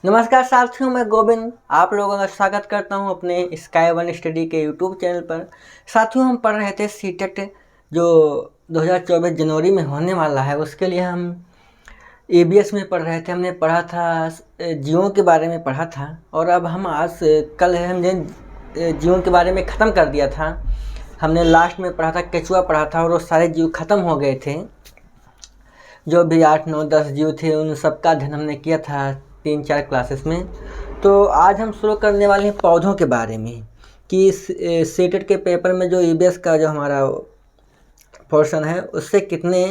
नमस्कार साथियों, मैं गोविंद आप लोगों का स्वागत करता हूं अपने स्काई वन स्टडी के यूट्यूब चैनल पर। साथियों, हम पढ़ रहे थे सीटेट जो 2024 जनवरी में होने वाला है, उसके लिए हम एबीएस में पढ़ रहे थे। हमने पढ़ा था जियो के बारे में पढ़ा था, और अब हम कल हमने जियो के बारे में ख़त्म कर दिया था। हमने लास्ट में पढ़ा था केचुआ पढ़ा था, और वो सारे जीव ख़त्म हो गए थे। जो भी 8, 9, 10 जीव थे उन सबका अध्ययन हमने किया था 3-4 क्लासेस में। तो आज हम शुरू करने वाले हैं पौधों के बारे में कि सीटेट के पेपर में जो ईबीएस का जो हमारा पोर्शन है उससे कितने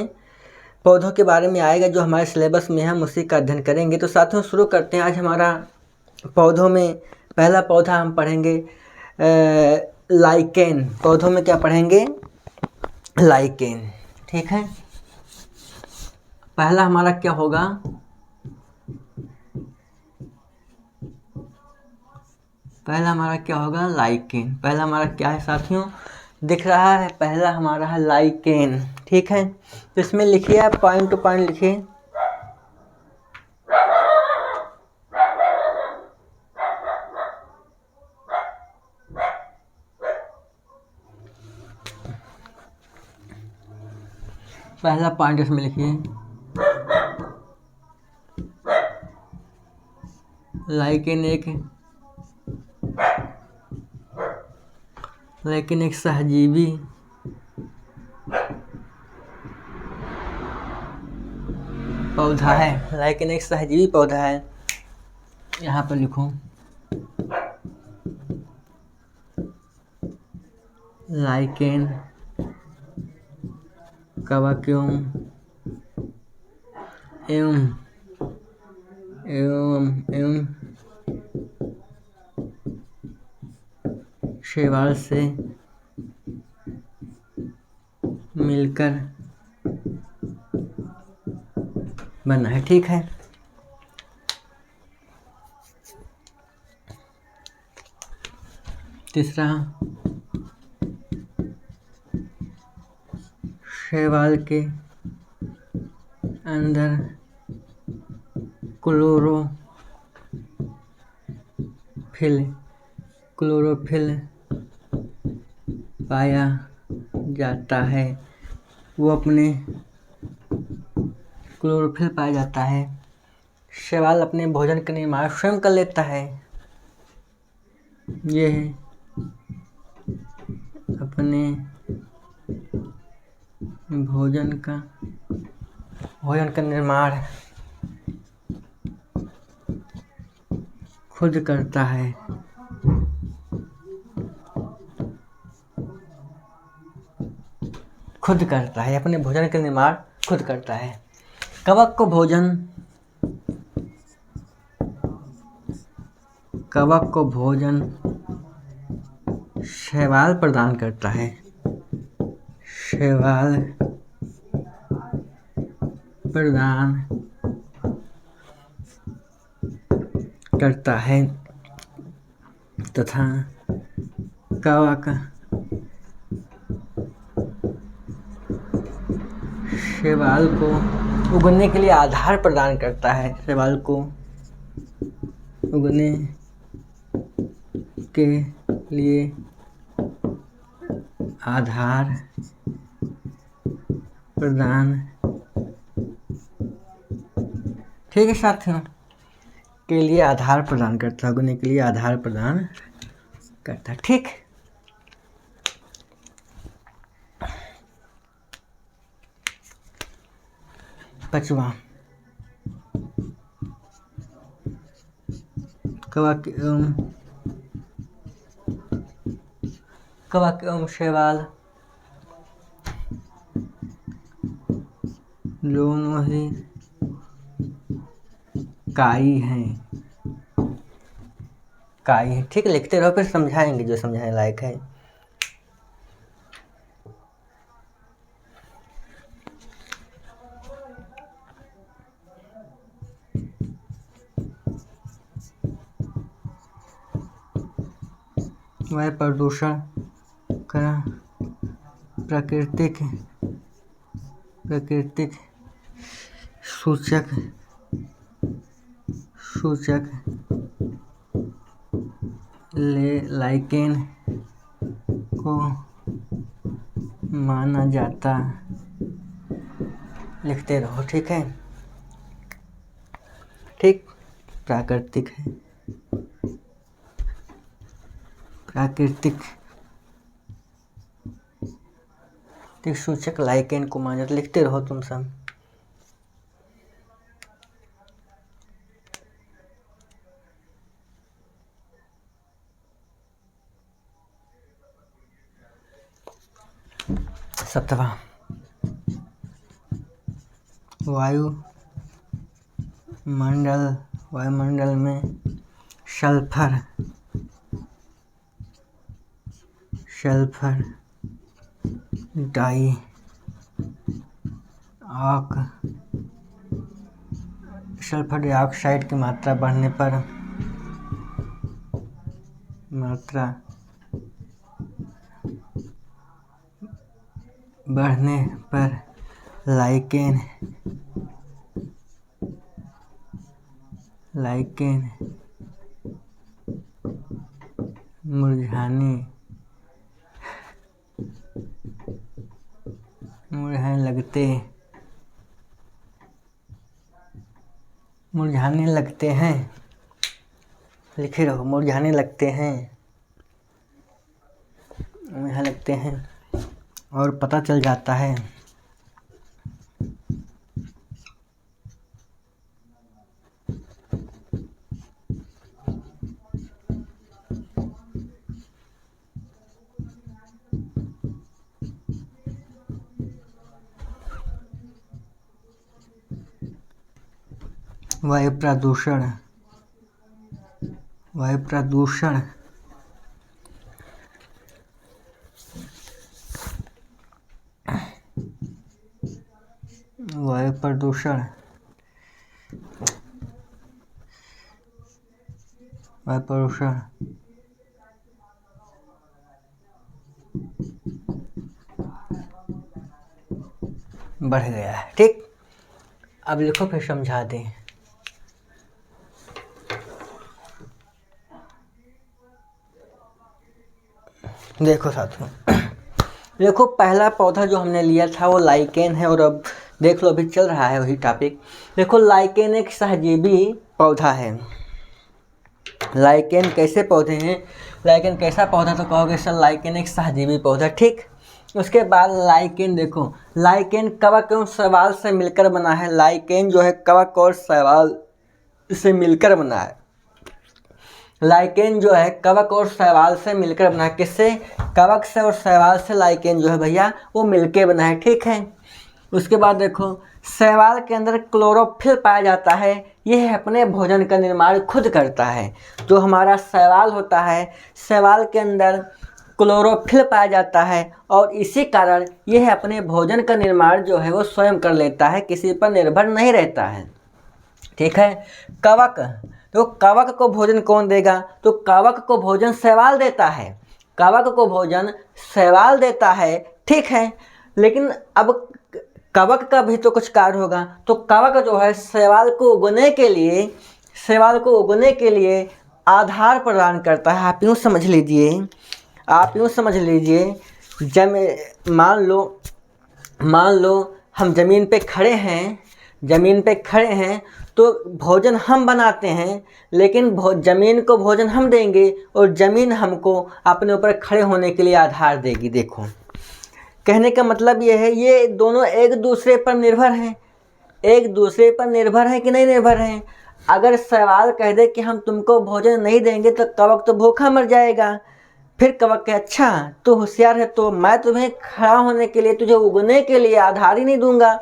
पौधों के बारे में आएगा जो हमारे सिलेबस में हम उसी का अध्ययन करेंगे। तो साथियों शुरू करते हैं। आज हमारा पौधों में पहला पौधा हम पढ़ेंगे लाइकेन। पौधों में क्या पढ़ेंगे? लाइकेन। ठीक है, पहला हमारा क्या होगा? लाइकेन। पहला हमारा क्या है साथियों? दिख रहा है, पहला हमारा है लाइकेन। ठीक है, तो इसमें लिखिए, आप पॉइंट टू पॉइंट लिखिए। पहला पॉइंट इसमें लिखिए, लाइकेन एक सहजीवी पौधा है। लाइकेन एक सहजीवी पौधा है। यहाँ पर लिखो, लाइकेन कवक्यों एवं शैवाल से मिलकर बना है। ठीक है, तीसरा, शैवाल के अंदर क्लोरोफिल पाया जाता है। वो अपने क्लोरोफिल पाया जाता है। शैवाल अपने भोजन का निर्माण स्वयं कर लेता है। यह अपने भोजन का निर्माण खुद करता है। अपने भोजन का निर्माण खुद करता है। कवक को भोजन शैवाल प्रदान करता है। शैवाल प्रदान करता है तथा कवक शैवाल को उगने के लिए आधार प्रदान करता है। शैवाल को उगने के लिए आधार प्रदान, ठीक है साथियों, के लिए आधार प्रदान करता है। उगने के लिए आधार प्रदान करता है। ठीक, पांचवा, कवक एवं शैवाल दोनों ही काई हैं। ठीक है, लिखते रहो, फिर समझाएंगे जो समझाने लायक है। वायु प्रदूषण का प्राकृतिक सूचक सूचक लाइकेन को माना जाता, लिखते रहो। ठीक है, ठीक। प्राकृतिक है, प्राकृतिक सूचक लाइकेन को माना जाता, लिखते रहो तुम सब। सतवा, वायुमंडल में सल्फर डाइऑक्साइड की मात्रा बढ़ने पर लाइकेन मुरझाने लगते हैं, लिखे रहो। मुरझाने लगते हैं और पता चल जाता है वायु प्रदूषण बढ़ गया है। ठीक, अब लिखो फिर समझा दें। देखो साथियों, देखो पहला पौधा जो हमने लिया था वो लाइकेन है, और अब देख लो अभी चल रहा है वही टॉपिक। देखो लाइकेन एक सहजीवी पौधा है। लाइकेन कैसे पौधे हैं, लाइकेन कैसा पौधा, तो कहोगे सर लाइकेन एक सहजीवी पौधा। ठीक, उसके बाद लाइकेन, देखो लाइकेन कवक एवं शैवाल से मिलकर बना है। लाइकेन जो है कवक और शैवाल से मिलकर बना है। लाइकेन जो है कवक और शैवाल से मिलकर बना है। किससे? कवक से और शैवाल से लाइकेन जो है भैया वो मिलके बना है। ठीक है, उसके बाद देखो शैवाल के अंदर क्लोरोफिल पाया जाता है। यह अपने भोजन का निर्माण खुद करता है। जो हमारा शैवाल होता है, शैवाल के अंदर क्लोरोफिल पाया जाता है और इसी कारण यह अपने भोजन का निर्माण जो है वो स्वयं कर लेता है, किसी पर निर्भर नहीं रहता है। ठीक है, कवक, तो कवक को भोजन कौन देगा? तो कवक को भोजन शैवाल देता है। कवक को भोजन शैवाल देता है। ठीक है, लेकिन अब कवक का भी तो कुछ कार्य होगा। तो कवक जो है शैवाल को उगने के लिए आधार प्रदान करता है। आप यूँ समझ लीजिए, जब मान लो हम ज़मीन पे खड़े हैं तो भोजन हम बनाते हैं, लेकिन ज़मीन को भोजन हम देंगे और ज़मीन हमको अपने ऊपर खड़े होने के लिए आधार देगी। देखो कहने का मतलब ये है, ये दोनों एक दूसरे पर निर्भर हैं। कि नहीं निर्भर हैं? अगर शैवाल कह दे कि हम तुमको भोजन नहीं देंगे तो कवक तो भूखा मर जाएगा। फिर कवक के अच्छा तो होशियार है, तो मैं तुम्हें खड़ा होने के लिए, तुझे उगने के लिए आधार ही नहीं दूंगा।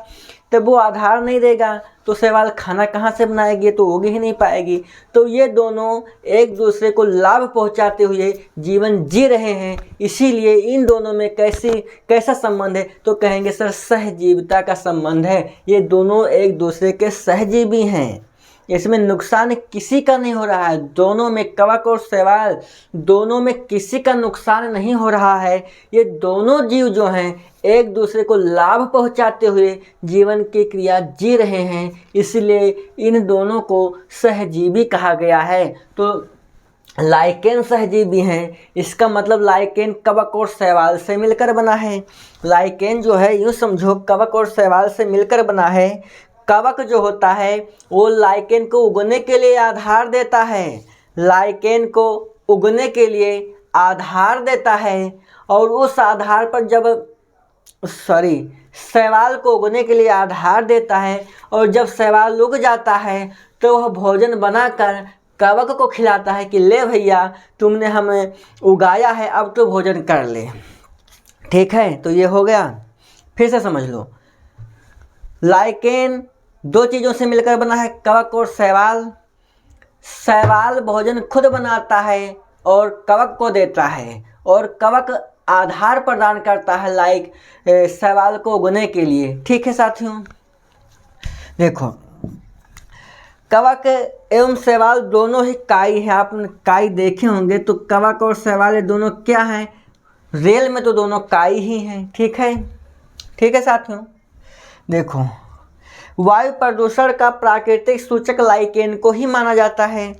तब वो आधार नहीं देगा तो शैवाल खाना कहाँ से बनाएगी, तो उग ही नहीं पाएगी। तो ये दोनों एक दूसरे को लाभ पहुंचाते हुए जीवन जी रहे हैं। इसीलिए इन दोनों में कैसा संबंध है? तो कहेंगे सर सहजीविता का संबंध है। ये दोनों एक दूसरे के सहजीवी हैं। इसमें नुकसान किसी का नहीं हो रहा है। दोनों में, कवक और शैवाल दोनों में किसी का नुकसान नहीं हो रहा है। ये दोनों जीव जो हैं एक दूसरे को लाभ पहुंचाते हुए जीवन की क्रिया जी रहे हैं, इसलिए इन दोनों को सहजीवी कहा गया है। तो लाइकेन सहजीवी हैं, इसका मतलब लाइकेन कवक और शैवाल से मिलकर बना है। लाइकेन जो है यूँ समझो कवक और शैवाल से मिलकर बना है। कवक जो होता है वो लाइकेन को उगने के लिए आधार देता है, लाइकेन को उगने के लिए आधार देता है, और उस आधार पर जब शैवाल को उगने के लिए आधार देता है, और जब शैवाल उग जाता है तो वह भोजन बनाकर कवक को खिलाता है कि ले भैया तुमने हमें उगाया है, अब तो भोजन कर ले। ठीक है, तो ये हो गया। फिर से समझ लो, लाइकेन दो चीज़ों से मिलकर बना है, कवक और शैवाल। शैवाल भोजन खुद बनाता है और कवक को देता है, और कवक आधार प्रदान करता है लाइक शैवाल को उगने के लिए। ठीक है साथियों, देखो कवक एवं शैवाल दोनों ही काई है। आपने काई देखे होंगे, तो कवक और शैवाल ये दोनों क्या हैं? रेल में तो दोनों काई ही हैं। ठीक है, ठीक है साथियों, देखो वायु प्रदूषण का प्राकृतिक सूचक लाइकेन को ही माना जाता है।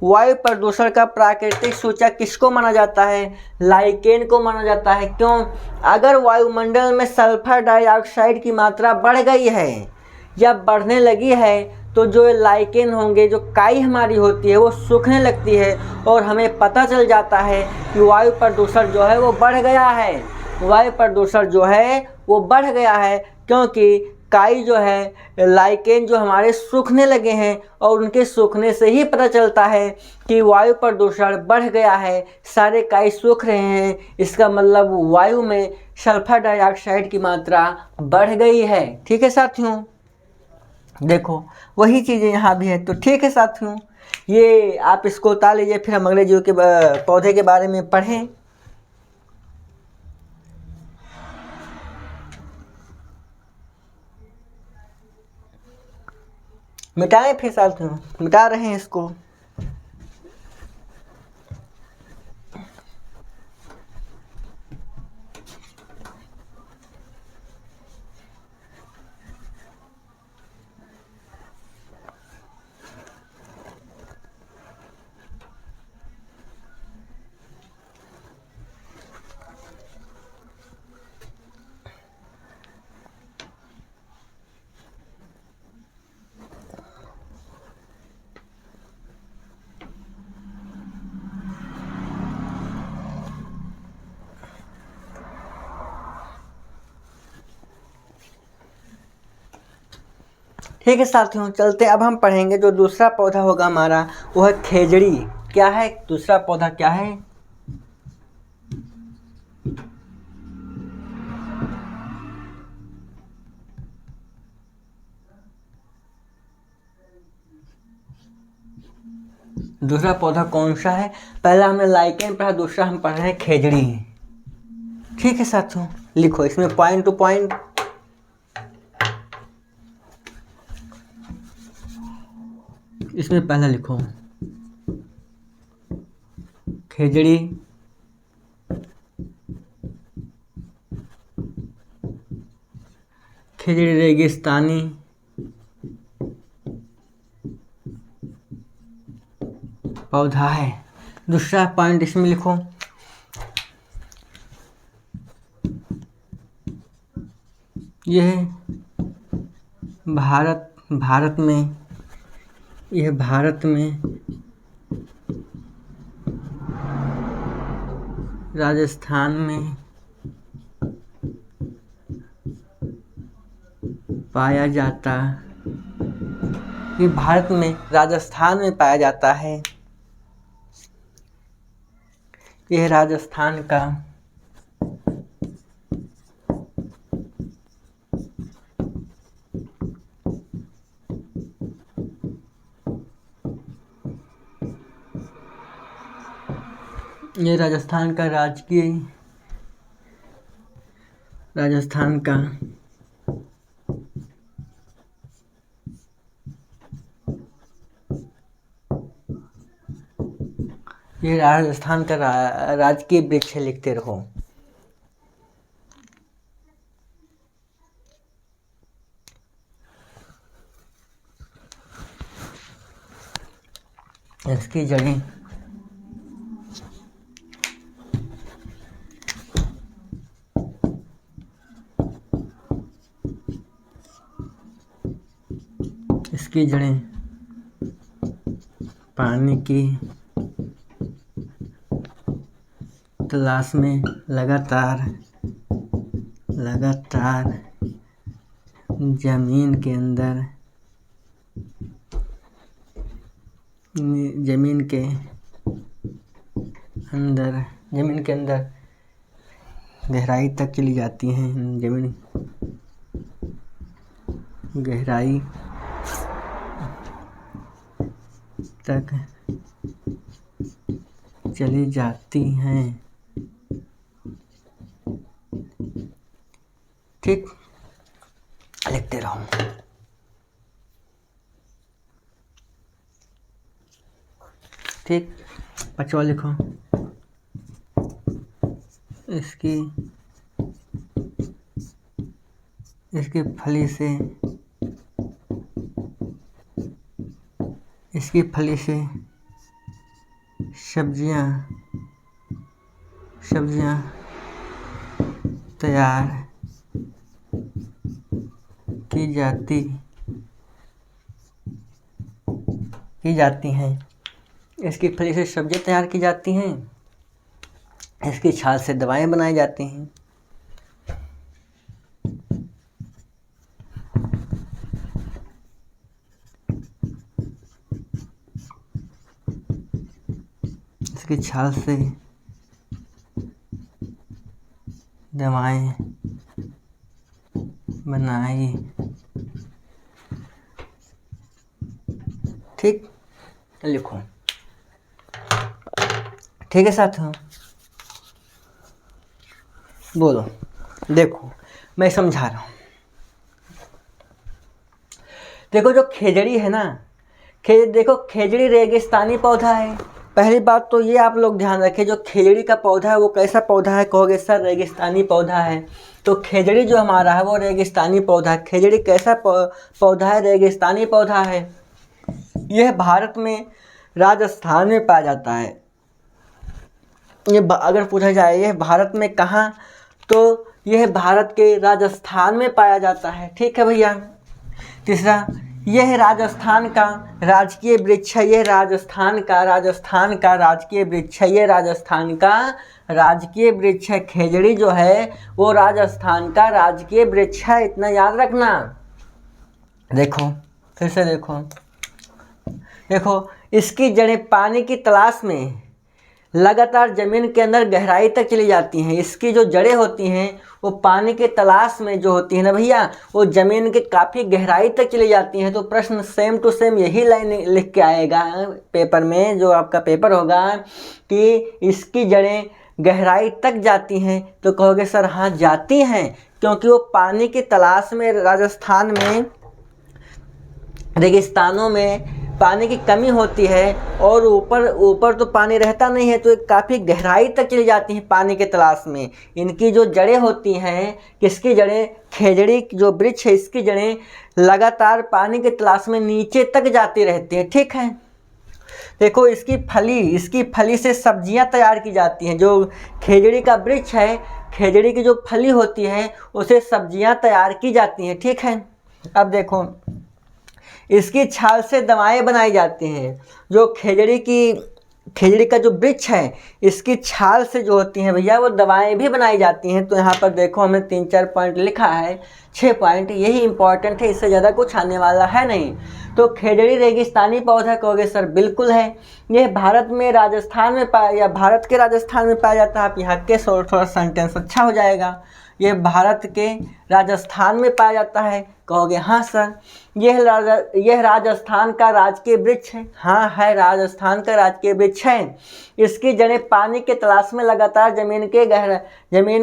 वायु प्रदूषण का प्राकृतिक सूचक किसको माना जाता है? लाइकेन को माना जाता है। क्यों? अगर वायुमंडल में सल्फर डाइऑक्साइड की मात्रा बढ़ गई है या बढ़ने लगी है, तो जो लाइकेन होंगे, जो काई हमारी होती है, वो सूखने लगती है और हमें पता चल जाता है कि वायु प्रदूषण जो है वो बढ़ गया है। वायु प्रदूषण जो है वो बढ़ गया है, क्योंकि काई जो है, लाइकेन जो हमारे सूखने लगे हैं, और उनके सूखने से ही पता चलता है कि वायु प्रदूषण बढ़ गया है। सारे काई सूख रहे हैं, इसका मतलब वायु में सल्फर डाइऑक्साइड की मात्रा बढ़ गई है। ठीक है साथियों, देखो वही चीज़ें यहाँ भी है। तो ठीक है साथियों, ये आप इसको उतार लीजिए, फिर हम अगले जीव के पौधे के बारे में पढ़ें। मिटाएं, फिर साथियों मिटा रहे हैं इसको। ठीक है साथियों, चलते अब हम पढ़ेंगे जो दूसरा पौधा होगा हमारा, वो है खेजड़ी। क्या है दूसरा पौधा? क्या है? दूसरा पौधा कौन सा है? पहला हमने लाइकेन पढ़ा, दूसरा हम पढ़ रहे हैं खेजड़ी। ठीक है साथियों, लिखो इसमें पॉइंट टू पॉइंट। इसमें पहला लिखो खेजड़ी। खेजड़ी रेगिस्तानी पौधा है। दूसरा पॉइंट इसमें लिखो यह भारत में, यह भारत में राजस्थान में पाया जाता, ये भारत में राजस्थान में पाया जाता है। यह राजस्थान का राजस्थान का ये राजस्थान का राजकीय वृक्ष है, लिखते रहो। इसकी जड़ें पानी की तलाश में लगातार जमीन के अंदर गहराई तक चली जाती हैं। जमीन गहराई तक चली जाती हैं। ठीक, लिखते रहो। ठीक, पांचवा लिखो। इसकी फली से सब्जियां तैयार की जाती हैं। इसकी फली से सब्जियां तैयार की जाती हैं। इसकी छाल से दवाएं बनाई जाती हैं। इसकी छाल से दवाएं बनाई। ठीक, लिखो। ठीक है साथियों, बोलो। देखो मैं समझा रहा हूँ। देखो जो खेजड़ी है ना, देखो खेजड़ी रेगिस्तानी पौधा है। पहली बात तो ये आप लोग ध्यान रखें, जो खेजड़ी का पौधा है वो कैसा पौधा है? कहोगे सर रेगिस्तानी पौधा है। तो खेजड़ी जो हमारा है वो रेगिस्तानी पौधा है। खेजड़ी कैसा पौधा है? रेगिस्तानी पौधा है। यह भारत में राजस्थान में पाया जाता है। ये अगर पूछा जाए यह भारत में कहाँ, तो यह भारत के राजस्थान में पाया जाता है। ठीक है भैया। तीसरा, यह राजस्थान का राजकीय वृक्ष है। यह राजस्थान का राजकीय वृक्ष है। यह राजस्थान का राजकीय वृक्ष है। खेजड़ी जो है वो राजस्थान का राजकीय वृक्ष है, इतना याद रखना। देखो फिर से देखो इसकी जड़ें पानी की तलाश में लगातार जमीन के अंदर गहराई तक चली जाती हैं। इसकी जो जड़ें होती हैं वो पानी के तलाश में जो होती है ना भैया, वो जमीन के काफ़ी गहराई तक चली जाती हैं। तो प्रश्न सेम टू सेम यही लाइन लिख के आएगा पेपर में, जो आपका पेपर होगा, कि इसकी जड़ें गहराई तक जाती हैं। तो कहोगे सर हाँ जाती हैं, क्योंकि वो पानी की तलाश में राजस्थान में रेगिस्तानों में पानी की कमी होती है, और ऊपर तो पानी रहता नहीं है, तो काफ़ी गहराई तक चली जाती हैं पानी के तलाश में। इनकी जो जड़ें होती हैं, किसकी जड़ें? खेजड़ी जो वृक्ष है इसकी जड़ें लगातार पानी के तलाश में नीचे तक जाती रहती हैं। ठीक है। देखो इसकी फली से सब्जियां तैयार की जाती हैं। जो खेजड़ी का वृक्ष है, खेजड़ी की जो फली होती है उसे सब्जियां तैयार की जाती हैं। ठीक है। अब देखो इसकी छाल से दवाएं बनाई जाती हैं। जो खेजड़ी का जो वृक्ष है इसकी छाल से जो होती हैं भैया वो दवाएं भी बनाई जाती हैं। तो यहाँ पर देखो हमने 3-4 पॉइंट लिखा है, 6 पॉइंट, यही इंपॉर्टेंट है, इससे ज़्यादा कुछ आने वाला है नहीं। तो खेजड़ी रेगिस्तानी पौधा कहोगे सर बिल्कुल है। यह भारत के राजस्थान में पाया जाता है। आप यहाँ के थोड़ा सेंटेंस अच्छा हो जाएगा। यह भारत के राजस्थान में पाया जाता है। कहोगे हाँ सर। यह राजस्थान का राजकीय वृक्ष है। हाँ है, राजस्थान का राजकीय वृक्ष है। इसकी जड़ें पानी के तलाश में लगातार जमीन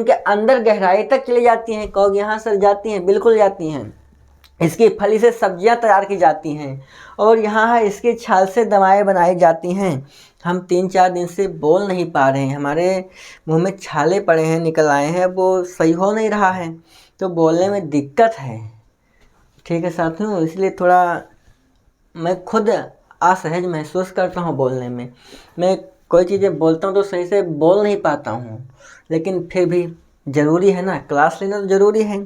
के अंदर गहराई तक चली जाती हैं। कहोगे हाँ सर जाती हैं, बिल्कुल जाती हैं। इसकी फली से सब्जियां तैयार की जाती हैं और यहाँ है इसकी छाल से दवाएं बनाई जाती हैं। हम 3-4 दिन से बोल नहीं पा रहे हैं, हमारे मुंह में छाले पड़े हैं, निकल आए हैं, वो सही हो नहीं रहा है, तो बोलने में दिक्कत है। ठीक है साथियों, इसलिए थोड़ा मैं खुद असहज महसूस करता हूँ बोलने में। मैं कोई चीज़ें बोलता हूँ तो सही से बोल नहीं पाता हूँ, लेकिन फिर भी ज़रूरी है ना, क्लास लेना तो ज़रूरी है।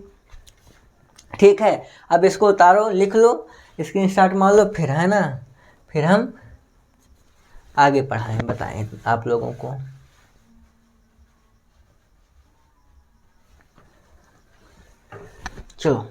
ठीक है, अब इसको उतारो, लिख लो, स्क्रीनशॉट मार लो, फिर है ना, फिर हम आगे पढ़ाएं बताएं आप लोगों को। चलो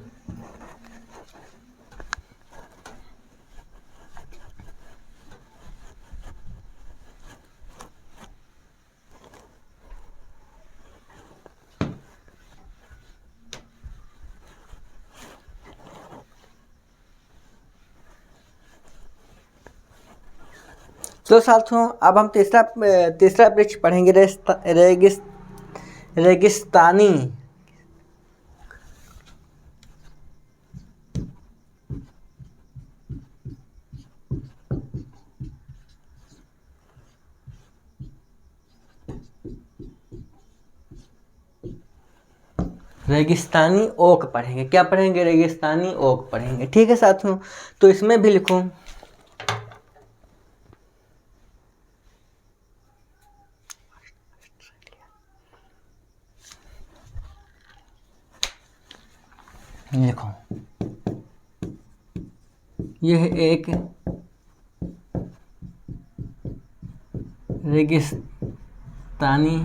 तो साथियों अब हम तीसरा वृक्ष पढ़ेंगे, रेगिस्तानी। रेगिस्तानी ओक पढ़ेंगे। क्या पढ़ेंगे? रेगिस्तानी ओक पढ़ेंगे। ठीक है साथियों, तो इसमें भी लिखो यह एक रेगिस्तानी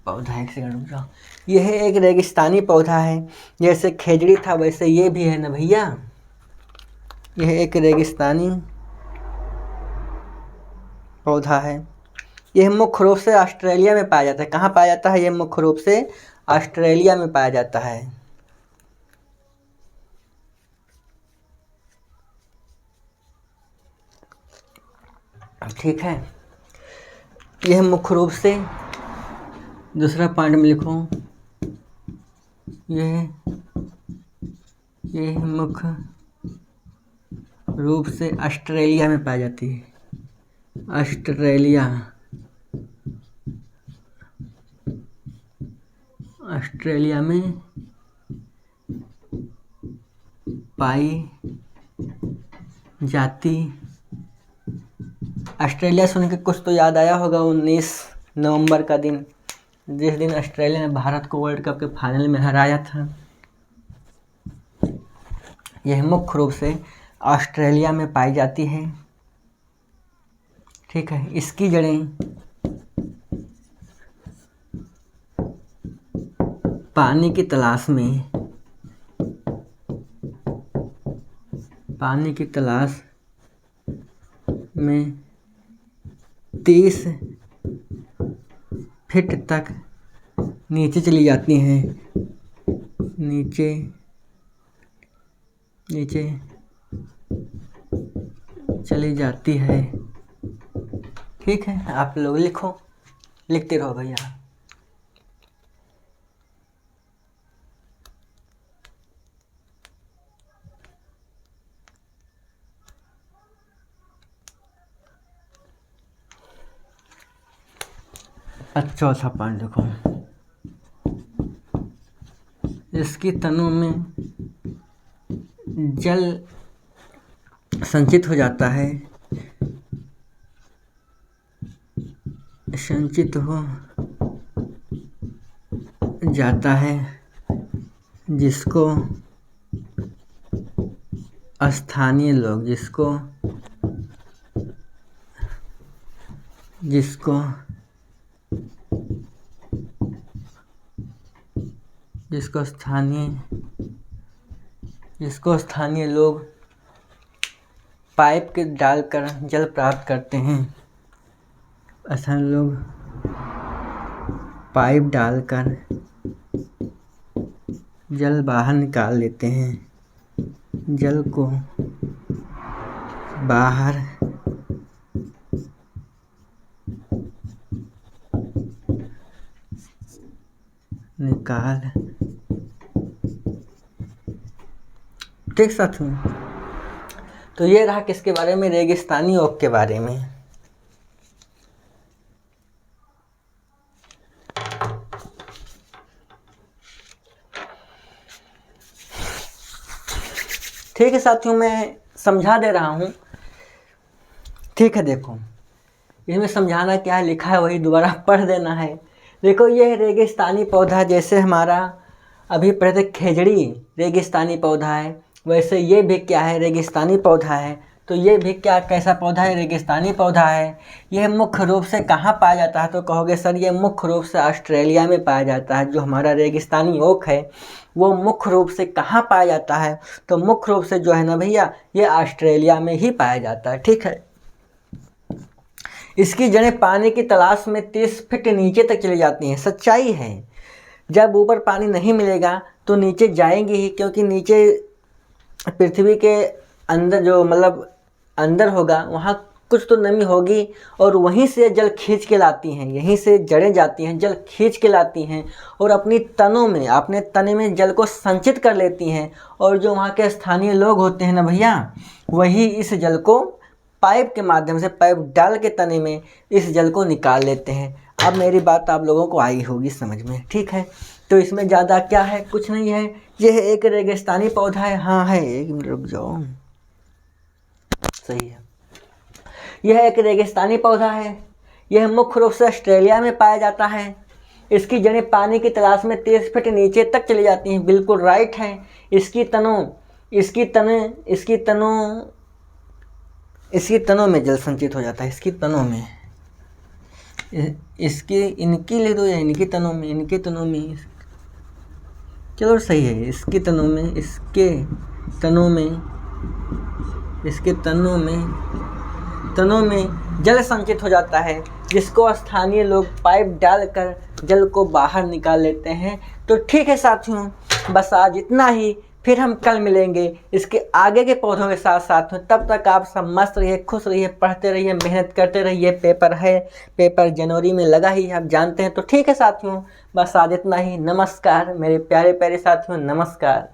पौधा है। एक सेकंड रुक जाओ। यह एक रेगिस्तानी पौधा है, जैसे खेजड़ी था वैसे ये भी है ना भैया। यह एक रेगिस्तानी पौधा है। यह मुख्य रूप से ऑस्ट्रेलिया में पाया जाता है। कहाँ पाया जाता है? यह मुख्य रूप से ऑस्ट्रेलिया में पाया जाता है। ठीक है, यह मुख्य रूप से, दूसरा पॉइंट में लिखो, यह मुख्य रूप से ऑस्ट्रेलिया में पाई जाती है। ऑस्ट्रेलिया में पाई जाती। ऑस्ट्रेलिया सुन के कुछ तो याद आया होगा 19 नवंबर का दिन, जिस दिन ऑस्ट्रेलिया ने भारत को वर्ल्ड कप के फाइनल में हराया था। यह मुख्य रूप से ऑस्ट्रेलिया में पाई जाती है। ठीक है, इसकी जड़ें पानी की तलाश में 30 फीट तक नीचे चली जाती हैं। नीचे चली जाती है। ठीक है, आप लोग लिखो, लिखते रहो भैया। चौथा पॉइंट देखो, इसकी तनों में जल संचित हो जाता है, जिसको स्थानीय लोग जिसको स्थानीय लोग पाइप के डालकर जल प्राप्त करते हैं। स्थानीय लोग पाइप डालकर जल बाहर निकाल लेते हैं। जल को बाहर निकाल। ठीक साथियों, तो ये रहा किसके बारे में, रेगिस्तानी ओक के बारे में। ठीक है साथियों, मैं समझा दे रहा हूँ। ठीक है, देखो इसमें समझाना क्या है, लिखा है वही दोबारा पढ़ देना है। देखो ये रेगिस्तानी पौधा, जैसे हमारा अभी पढ़े थे खेजड़ी रेगिस्तानी पौधा है, वैसे ये भी क्या है, रेगिस्तानी पौधा है। तो ये भी क्या, कैसा पौधा है, रेगिस्तानी पौधा है। यह मुख्य रूप से कहाँ पाया जाता है, तो कहोगे सर ये मुख्य रूप से ऑस्ट्रेलिया में पाया जाता है। जो हमारा रेगिस्तानी ओक है वो मुख्य रूप से कहाँ पाया जाता है, तो मुख्य रूप से जो है ना भैया, ये ऑस्ट्रेलिया में ही पाया जाता है। ठीक है, इसकी जड़ें पानी की तलाश में 30 फीट नीचे तक चली जाती हैं। सच्चाई है, जब ऊपर पानी नहीं मिलेगा तो नीचे जाएंगे ही, क्योंकि नीचे पृथ्वी के अंदर जो मतलब अंदर होगा वहाँ कुछ तो नमी होगी, और वहीं से जल खींच के लाती हैं, यहीं से जड़ें जाती हैं, जल खींच के लाती हैं और अपनी तनों में, अपने तने में जल को संचित कर लेती हैं। और जो वहाँ के स्थानीय लोग होते हैं ना भैया, वही इस जल को पाइप के माध्यम से, पाइप डाल के तने में इस जल को निकाल लेते हैं। अब मेरी बात आप लोगों को आई होगी समझ में। ठीक है, तो इसमें ज़्यादा क्या है, कुछ नहीं है। यह एक रेगिस्तानी पौधा है। हाँ है, एक मिनट रुक जाओ, सही है। यह एक रेगिस्तानी पौधा है। यह मुख्य रूप से ऑस्ट्रेलिया में पाया जाता है। इसकी जड़ें पानी की तलाश में 30 फीट नीचे तक चली जाती हैं। बिल्कुल राइट है। इसकी तनों में जल संचित हो जाता है। इसकी तनों में, इनकी ले दो या इनकी तनों में, इनके तनों में, चलो सही है। इसके तनों में, इसके तनों में जल संचित हो जाता है, जिसको स्थानीय लोग पाइप डालकर जल को बाहर निकाल लेते हैं। तो ठीक है साथियों, बस आज इतना ही। फिर हम कल मिलेंगे इसके आगे के पौधों के साथ साथ में। तब तक आप सब मस्त रहिए, खुश रहिए, पढ़ते रहिए, मेहनत करते रहिए। पेपर जनवरी में लगा ही है, आप जानते हैं। तो ठीक है साथियों, बस आज इतना ही। नमस्कार मेरे प्यारे प्यारे साथियों, नमस्कार।